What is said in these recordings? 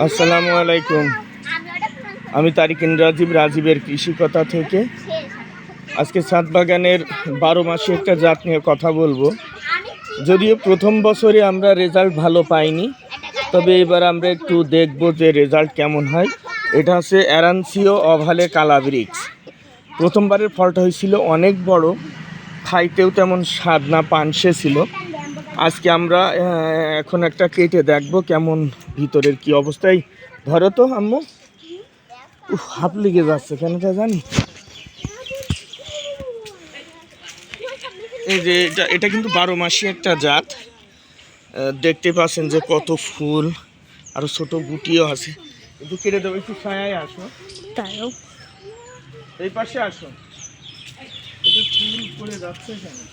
আসসালামু আলাইকুম। আমি তারিকিন রাজীব, রাজীবের কৃষিকথা থেকে। আজকে ছাদ বাগানের 12 মাসে একটা জাত নিয়ে কথা বলবো। যদিও প্রথম বছরে আমরা রেজাল্ট ভালো পাইনি, তবে এবার আমরা একটু দেখব যে রেজাল্ট কেমন হয়। এটা হচ্ছে অ্যারানসিও অভালে কালাব্রিক্স। প্রথমবারের ফলটা হয়েছিল অনেক বড়, খাইতেও তেমন স্বাদ না, পানসে ছিল। আজকে আমরা এখন একটা কেটে দেখবো কেমন ভিতরের কি অবস্থায়। ধরো তো আম্মু, হাত লেগে যাচ্ছে কেন তা জানি। এই যে এটা কিন্তু 12 মাসি একটা জাত। দেখতে পাচ্ছেন যে কত ফুল, আরো ছোট গুটিও আছে। একটু কেটে দেবো, একটু ছায়ায় আসো, এই পাশে আসো। এটা ফুল করে যাচ্ছে এখানে,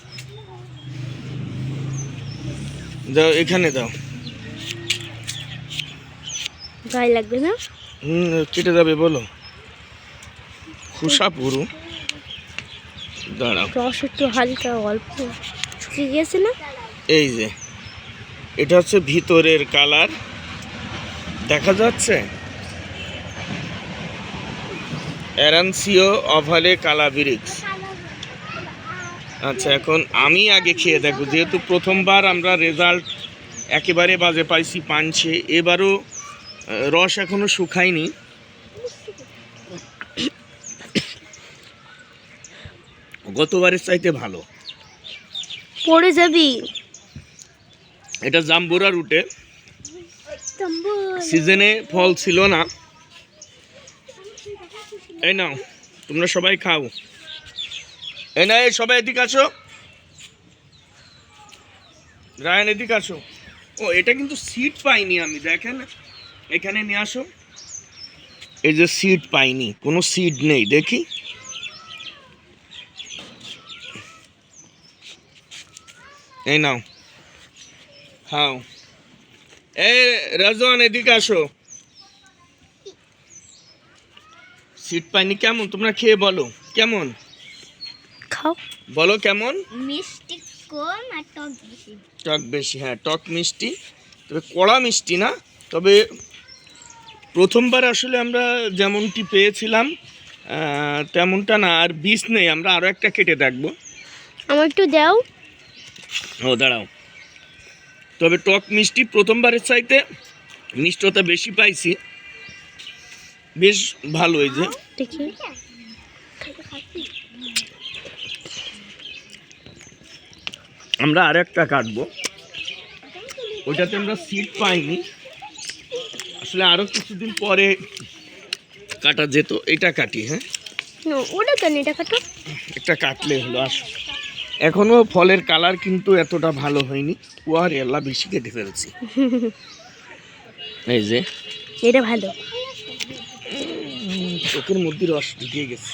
দাও এখানে দাও। গায়ে লাগবে না? কেটে যাবে বলো, খুশা পুরো। দাঁড়াও, রস একটু হালকা অল্প শুকিয়ে গেছে না? এই যে এটা হচ্ছে ভিতরের কালার, দেখা যাচ্ছে অ্যারানসিও অভালে কালাব্রিক্স। আচ্ছা, এখন আমি আগে খেয়ে দেখবো, যেহেতু প্রথমবার আমরা রেজাল্ট একেবারে বাজে পাইছি, পানছে। এবারও রস এখনো শুকায়নি। গতবারের চাইতে ভালো। পড়ে যাবি। এটা জাম্বুরা রুটে, সিজনে ফল ছিল না। এই নাও, তোমরা সবাই খাও। এই না, এই সবাই এদিকে আসো, রায়ন এদিকে আসো। ও, এটা কিন্তু সিড পাইনি আমি, দেখেন এখানে নিয়ে আসো। এই যে সিড পাইনি, কোনো সিড নেই, দেখি। এই নাও, খাও। এই রাজন এদিকে আসো। সিড পাইনি, কেমন তোমরা খেয়ে বলো কেমন। খাও, বলো কেমন। মিষ্টি কম আর টক বেশি। টক বেশি, হ্যাঁ টক মিষ্টি, তবে কড়া মিষ্টি না। তবে প্রথমবার আসলে আমরা যেমনটি পেয়েছিলাম তেমনটা না। আর বীজ নেই, আমরা আরও একটা কেটে দেখবো। আমার একটু দাও। ও দাঁড়াও, তবে টক মিষ্টি প্রথমবারের চাইতে মিষ্টতা বেশি পাইছি, বেশ ভালো। এই যে দেখি, আমরা আর একটা কাটবো, ওইটাতে আমরা সিড পাইনি। আসলে আরও কিছুদিন পরে কাটা যেত। এটা কাটি, হ্যাঁ ওটা কেন, এটা কাটো। একটা কাটলে হলো। আসো, এখনো ফলের কালার কিন্তু এতটা ভালো হয়নি। ওয়ার এলা বেশি কেটে ফেলছি। এই যে এটা ভালো, চোখের মধ্যে রস ঢুকিয়ে গেছে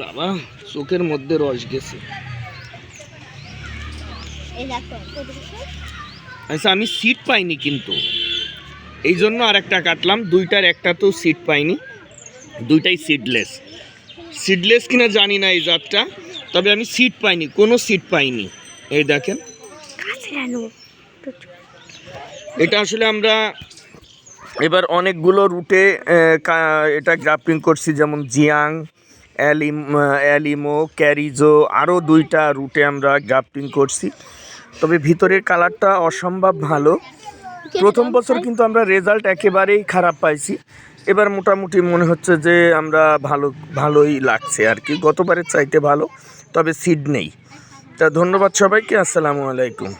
বাবা, চোখের মধ্যে রস গেছে। আচ্ছা, আমি সিট পাইনি কিন্তু, এই জন্য আর একটা কাটলাম। দুইটার একটা তো সিট পাইনি, দুইটাই সিডলেস। সিডলেস কিনা জানি না এই জাতটা, তবে আমি সিট পাইনি, কোনো সিট পাইনি। এই দেখেন, এটা আসলে আমরা এবার অনেকগুলো রুটে এটা গ্রাফটিং করছি, যেমন জিয়াং, অ্যালিমো, ক্যারিজো, আরও 2টা রুটে আমরা গ্রাফটিং করছি। তবে ভিতরের কালারটা অসম্ভব ভালো। প্রথম বছর কিন্তু আমরা রেজাল্ট একেবারেই খারাপ পাইছি। এবার মোটামুটি মনে হচ্ছে যে আমরা ভালোই লাগছে আর কি, গতবারের চাইতে ভালো। তবে সিড নেই। তা ধন্যবাদ সবাইকে, আসসালামু আলাইকুম।